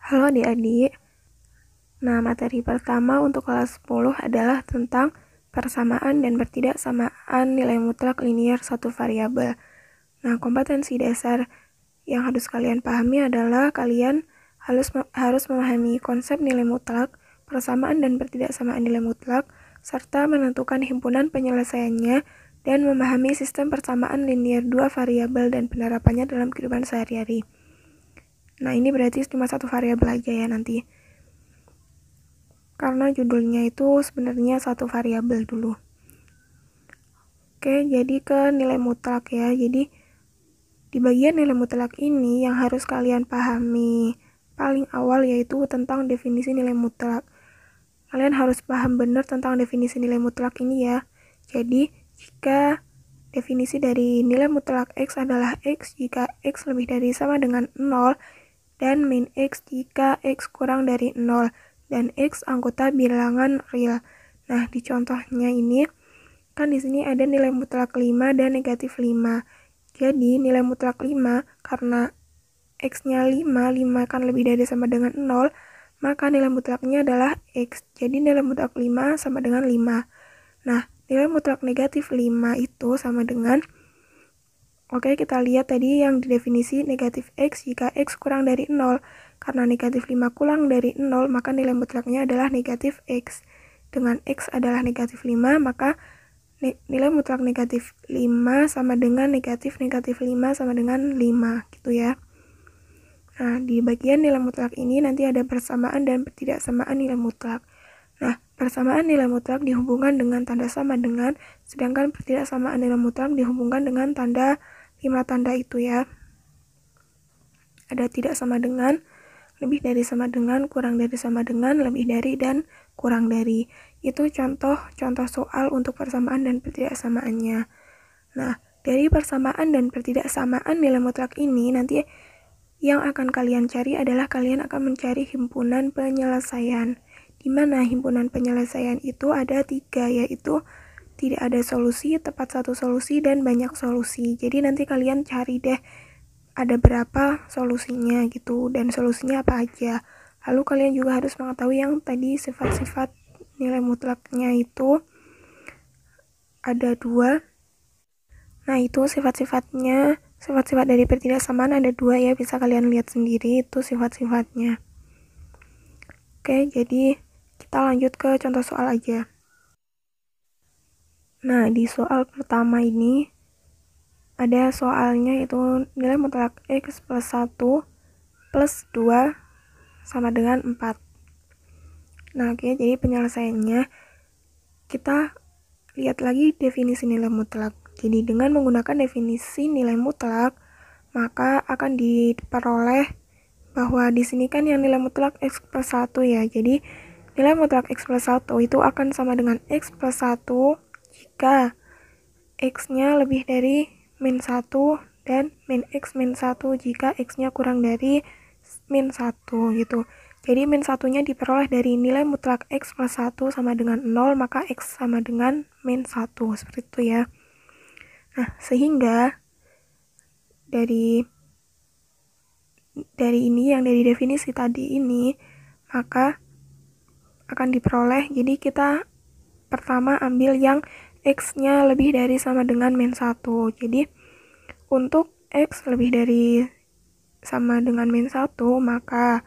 Halo adik-adik. Nah, materi pertama untuk kelas 10 adalah tentang persamaan dan bertidaksamaan nilai mutlak linier satu variabel. Nah, kompetensi dasar yang harus kalian pahami adalah kalian harus memahami konsep nilai mutlak, persamaan dan bertidaksamaan nilai mutlak, serta menentukan himpunan penyelesaiannya dan memahami sistem persamaan linier dua variabel dan penerapannya dalam kehidupan sehari-hari. Nah, ini berarti cuma satu variabel aja ya nanti. Karena judulnya itu sebenarnya satu variabel dulu. Oke, jadi ke nilai mutlak ya. Jadi di bagian nilai mutlak ini yang harus kalian pahami paling awal yaitu tentang definisi nilai mutlak. Kalian harus paham benar tentang definisi nilai mutlak ini ya. Jadi, jika definisi dari nilai mutlak X adalah X jika X lebih dari sama dengan 0 dan min X jika X kurang dari 0 dan X anggota bilangan real. Nah, di contohnya ini kan di sini ada nilai mutlak 5 dan negatif 5. Jadi, nilai mutlak 5 karena X-nya 5 kan lebih dari sama dengan 0, maka nilai mutlaknya adalah X. Jadi, nilai mutlak 5 sama dengan 5. Nah, nilai mutlak negatif 5 itu sama dengan, oke, kita lihat tadi yang didefinisi negatif X jika X kurang dari 0. Karena negatif 5 kurang dari 0, maka nilai mutlaknya adalah negatif X. Dengan X adalah negatif 5, maka nilai mutlak negatif 5 sama dengan negatif 5 sama dengan 5, gitu ya. Nah, di bagian nilai mutlak ini nanti ada persamaan dan ketidaksamaan nilai mutlak. Nah, persamaan nilai mutlak dihubungkan dengan tanda sama dengan, sedangkan ketidaksamaan nilai mutlak dihubungkan dengan tanda 5 tanda itu ya. Ada tidak sama dengan, lebih dari sama dengan, kurang dari sama dengan, lebih dari, dan kurang dari. Itu contoh soal untuk persamaan dan pertidaksamaannya. Nah, dari persamaan dan pertidaksamaan nilai mutlak ini nanti yang akan kalian cari adalah kalian akan mencari himpunan penyelesaian. Di mana himpunan penyelesaian itu ada 3, yaitu tidak ada solusi, tepat satu solusi, dan banyak solusi. Jadi nanti kalian cari deh ada berapa solusinya gitu, dan solusinya apa aja. Lalu kalian juga harus mengetahui yang tadi sifat-sifat nilai mutlaknya itu ada 2. Nah, itu sifat-sifatnya, sifat-sifat dari pertidaksamaan ada 2 ya, bisa kalian lihat sendiri itu sifat-sifatnya. Oke, jadi kita lanjut ke contoh soal aja. Nah, di soal pertama ini ada soalnya itu nilai mutlak X plus 1 plus 2 sama dengan 4. Nah, oke, jadi penyelesaiannya kita lihat lagi definisi nilai mutlak. Jadi dengan menggunakan definisi nilai mutlak, maka akan diperoleh bahwa di sini kan yang nilai mutlak X plus 1 ya. Jadi nilai mutlak X plus 1 itu akan sama dengan X plus 1 jika X-nya lebih dari min 1 dan min X min 1 jika X-nya kurang dari min 1 gitu. Jadi min 1-nya diperoleh dari nilai mutlak X plus 1 sama dengan 0, maka X sama dengan min 1, seperti itu ya. Nah, sehingga dari ini yang dari definisi tadi ini, maka akan diperoleh, jadi kita pertama ambil yang X-nya lebih dari sama dengan min 1. Jadi untuk X lebih dari sama dengan min 1, maka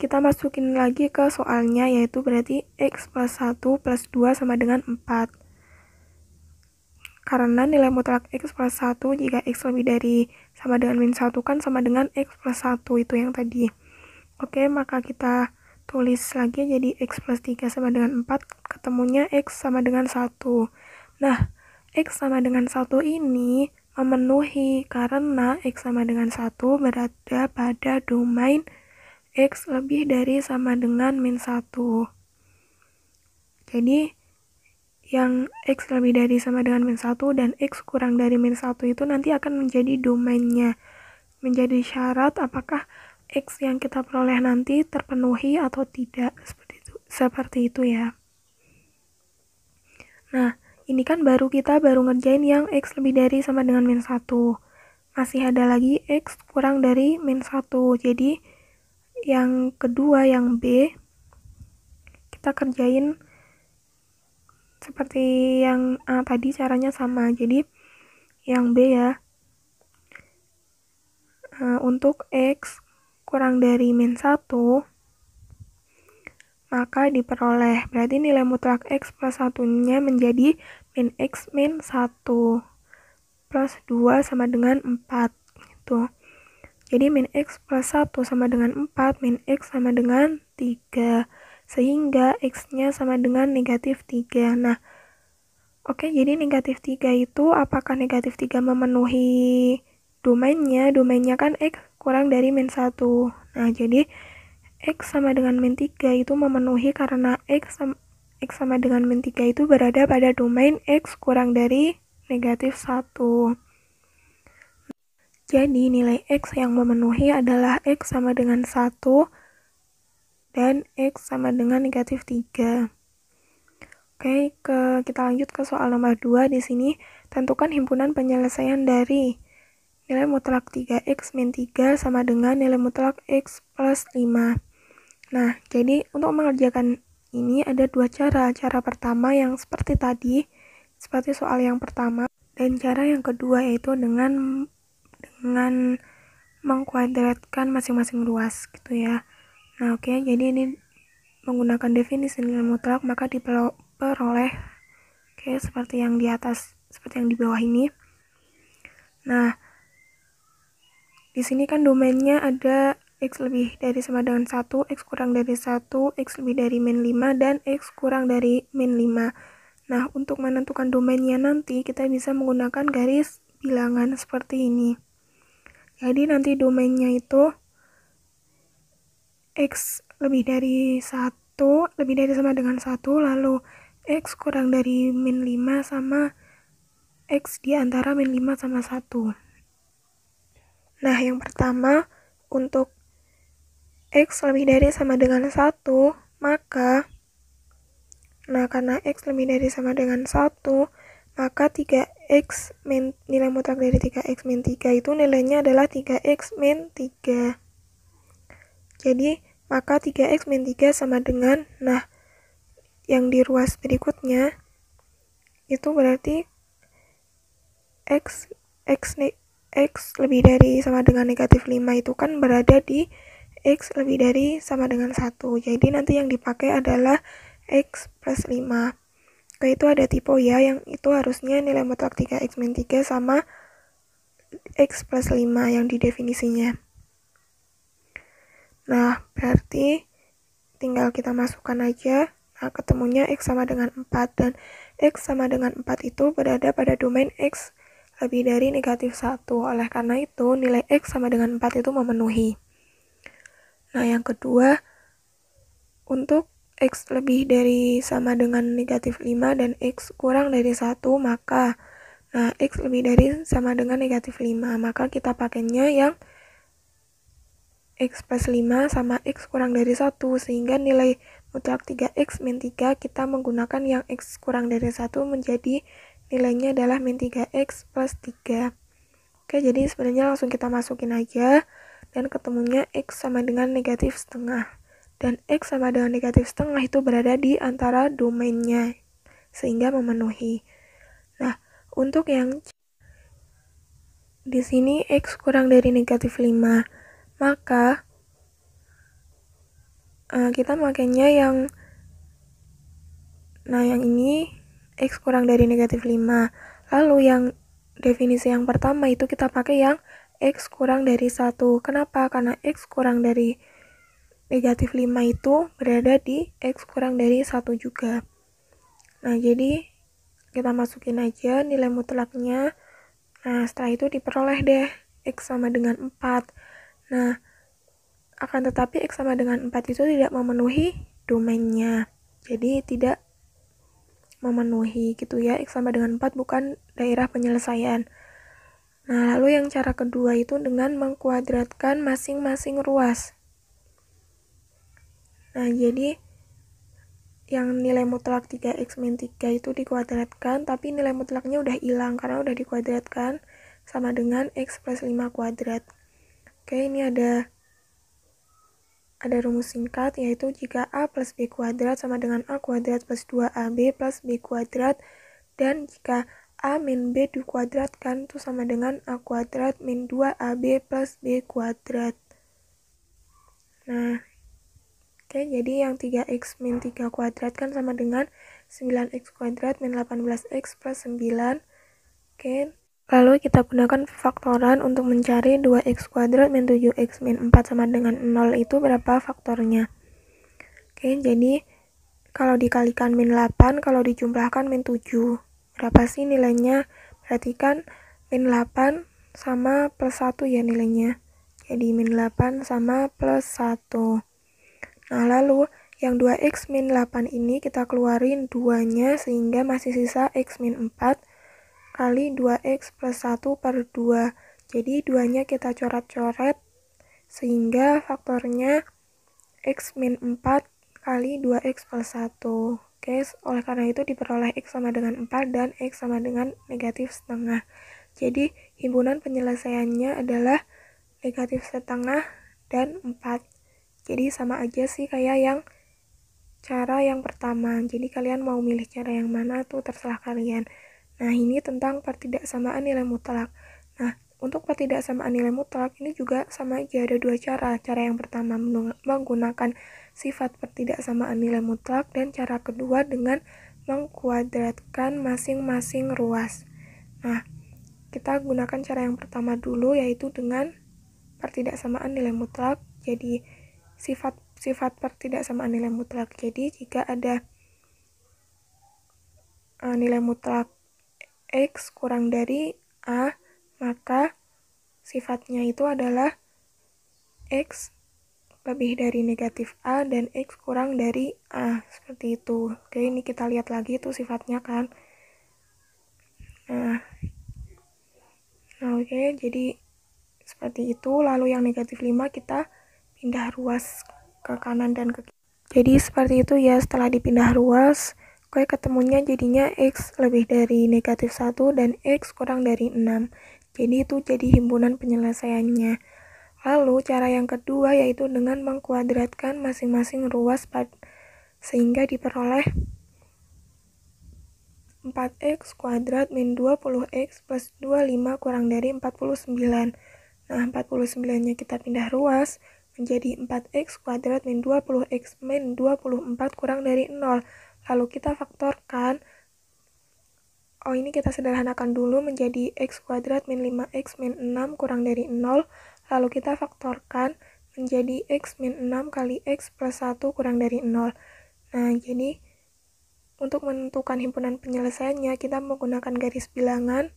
kita masukin lagi ke soalnya, yaitu berarti X plus 1 plus 2 sama dengan 4. Karena nilai mutlak X plus 1 jika X lebih dari sama dengan min 1 kan sama dengan X plus 1, itu yang tadi. Oke, maka kita tulis lagi jadi X plus 3 sama dengan 4, ketemunya X sama dengan 1. Nah, X sama dengan 1 ini memenuhi karena X sama dengan 1 berada pada domain X lebih dari sama dengan min 1. Jadi, yang X lebih dari sama dengan min 1 dan X kurang dari min 1 itu nanti akan menjadi domainnya. Menjadi syarat apakah X yang kita peroleh nanti terpenuhi atau tidak. Seperti itu ya. Nah, ini kan kita baru ngerjain yang X lebih dari sama dengan min 1. Masih ada lagi X kurang dari min 1. Jadi, yang kedua, yang B, kita kerjain seperti yang A tadi, caranya sama. Jadi yang B ya, untuk X kurang dari min 1, maka diperoleh, berarti nilai mutlak X plus 1-nya menjadi min X min 1 plus 2 sama dengan 4 gitu. Jadi min X plus 1 sama dengan 4, min X sama dengan 3, sehingga X-nya sama dengan negatif 3. Nah, oke, jadi negatif 3 itu apakah negatif 3 memenuhi domainnya? Domainnya kan X kurang dari min 1. Nah, jadi X sama dengan min 3 itu memenuhi karena X sama dengan min 3 itu berada pada domain X kurang dari negatif 1. Jadi nilai X yang memenuhi adalah X sama dengan 1 dan X sama dengan negatif 3. Oke, kita lanjut ke soal nomor 2. Di sini tentukan himpunan penyelesaian dari nilai mutlak 3X min 3 sama dengan nilai mutlak X plus 5. Nah, jadi untuk mengerjakan ini ada dua cara. Cara pertama yang seperti tadi, seperti soal yang pertama, dan cara yang kedua yaitu dengan mengkuadratkan masing-masing ruas gitu ya. Nah, oke, jadi ini menggunakan definisi nilai mutlak maka diperoleh seperti yang di atas, seperti yang di bawah ini. Nah, di sini kan domainnya ada X lebih dari sama dengan 1, X kurang dari 1, X lebih dari min 5, dan X kurang dari min 5. Nah, untuk menentukan domainnya nanti kita bisa menggunakan garis bilangan seperti ini. Jadi nanti domainnya itu X lebih dari 1, lebih dari sama dengan 1, lalu X kurang dari min 5 sama X di antara min 5 sama 1. Nah, yang pertama, untuk X lebih dari sama dengan 1, maka karena X lebih dari sama dengan 1, maka 3X min, nilai mutlak dari 3X min 3 itu nilainya adalah 3X min 3. Jadi, maka 3X min 3 sama dengan, yang di ruas berikutnya, itu berarti X lebih dari sama dengan negatif 5 itu kan berada di X lebih dari sama dengan 1. Jadi nanti yang dipakai adalah X plus 5. Itu ada tipe ya, yang itu harusnya nilai mutlak 3X min 3 sama X plus 5 yang di definisinya. Nah, berarti tinggal kita masukkan aja. Nah, ketemunya X sama dengan 4, dan X sama dengan 4 itu berada pada domain X lebih dari negatif 1. Oleh karena itu, nilai X sama dengan 4 itu memenuhi. Nah, yang kedua, untuk X lebih dari sama dengan negatif 5 dan X kurang dari 1, maka X lebih dari sama dengan negatif 5, maka kita pakainya yang X plus 5 sama X kurang dari 1, sehingga nilai mutlak 3X min 3 kita menggunakan yang X kurang dari 1 menjadi nilainya adalah min 3X plus 3. Oke, jadi sebenarnya langsung kita masukin aja, dan ketemunya X sama dengan negatif setengah. Dan X sama dengan negatif setengah itu berada di antara domainnya, sehingga memenuhi. Nah, untuk yang di sini X kurang dari negatif 5, maka kita makainya yang ini X kurang dari negatif 5. Lalu yang definisi yang pertama itu kita pakai yang X kurang dari 1. Kenapa? Karena X kurang dari negatif 5 itu berada di X kurang dari 1 juga. Nah, jadi kita masukin aja nilai mutlaknya. Nah, setelah itu diperoleh deh X sama dengan 4. Nah, akan tetapi X sama dengan 4 itu tidak memenuhi domainnya. Jadi tidak memenuhi gitu ya. X sama dengan 4 bukan daerah penyelesaian. Nah, lalu yang cara kedua itu dengan mengkuadratkan masing-masing ruas. Nah, jadi yang nilai mutlak 3X min 3 itu dikuadratkan, tapi nilai mutlaknya udah hilang karena udah dikuadratkan, sama dengan X plus 5 kuadrat. Oke, ini ada ada rumus singkat, yaitu jika A plus B kuadrat sama dengan A kuadrat plus 2AB plus B kuadrat, dan jika A min B dikuadratkan itu sama dengan A kuadrat min 2AB plus B kuadrat. Nah, oke, jadi yang 3x min 3 kuadrat kan sama dengan 9x kuadrat min 18x plus 9. Oke, lalu kita gunakan faktoran untuk mencari 2x kuadrat min 7x min 4 sama dengan 0 itu berapa faktornya. Oke, jadi kalau dikalikan min 8, kalau dijumlahkan min 7. Berapa sih nilainya? Berarti kan min 8 sama plus 1 ya nilainya. Jadi min 8 sama plus 1. Nah, lalu yang 2x min 8 ini kita keluarin 2-nya sehingga masih sisa x min 4 kali 2x plus 1 per 2. Jadi 2-nya kita coret-coret sehingga faktornya x min 4 kali 2x plus 1. Oke, oleh karena itu diperoleh x sama dengan 4 dan x sama dengan negatif setengah. Jadi himpunan penyelesaiannya adalah negatif setengah dan 4. Jadi sama aja sih kayak yang cara yang pertama. Jadi kalian mau milih cara yang mana tuh terserah kalian. Nah, ini tentang pertidaksamaan nilai mutlak. Nah, untuk pertidaksamaan nilai mutlak ini juga sama aja, ada dua cara. Cara yang pertama menggunakan sifat pertidaksamaan nilai mutlak, dan cara kedua dengan mengkuadratkan masing-masing ruas. Nah, kita gunakan cara yang pertama dulu, yaitu dengan pertidaksamaan nilai mutlak. Jadi, sifat pertidaksamaan nilai mutlak. Jadi, jika ada nilai mutlak X kurang dari A, maka sifatnya itu adalah X lebih dari negatif A dan X kurang dari A, seperti itu. Oke, ini kita lihat lagi tuh sifatnya kan. Nah, oke, jadi seperti itu. Lalu yang negatif 5 kita pindah ruas ke kanan dan ke kiri. Jadi seperti itu ya, setelah dipindah ruas, oke, ketemunya jadinya X lebih dari negatif 1 dan X kurang dari 6. Jadi itu jadi himpunan penyelesaiannya. Lalu cara yang kedua yaitu dengan mengkuadratkan masing-masing ruas sehingga diperoleh 4x kuadrat min 20x plus 25 kurang dari 49. Nah, 49-nya kita pindah ruas menjadi 4x kuadrat min 20x min 24 kurang dari 0. Lalu kita faktorkan. Ini kita sederhanakan dulu menjadi x kuadrat min 5x min 6 kurang dari 0. Lalu kita faktorkan menjadi x min 6 kali x plus 1 kurang dari 0. Nah, jadi untuk menentukan himpunan penyelesaiannya, kita menggunakan garis bilangan.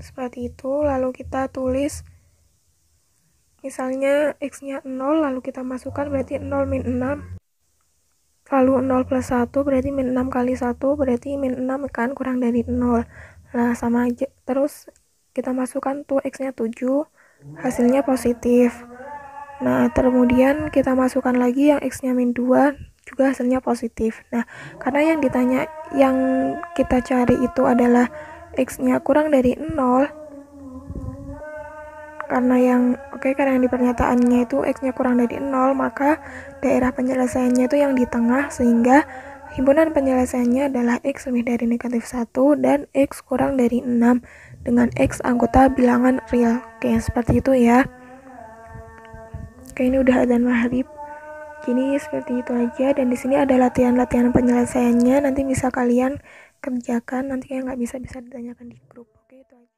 Seperti itu, lalu kita tulis misalnya x-nya 0, lalu kita masukkan berarti 0 min 6. Lalu 0 plus 1 berarti min 6 kali 1 berarti min 6 kan, kurang dari 0. Nah, sama aja. Terus kita masukkan tuh x-nya 7, hasilnya positif. Nah, kemudian kita masukkan lagi yang x-nya min 2, juga hasilnya positif. Nah, karena yang kita cari itu adalah x-nya kurang dari 0, karena yang di pernyataannya itu x-nya kurang dari 0, maka daerah penyelesaiannya itu yang di tengah, sehingga himpunan penyelesaiannya adalah x lebih dari negatif 1 dan x kurang dari 6 dengan x anggota bilangan real. Oke, seperti itu ya. Oke, ini udah adzan maghrib. Jadi seperti itu aja, dan di sini ada latihan-latihan penyelesaiannya, nanti bisa kalian kerjakan, nanti yang nggak bisa ditanyakan di grup. Oke, itu aja.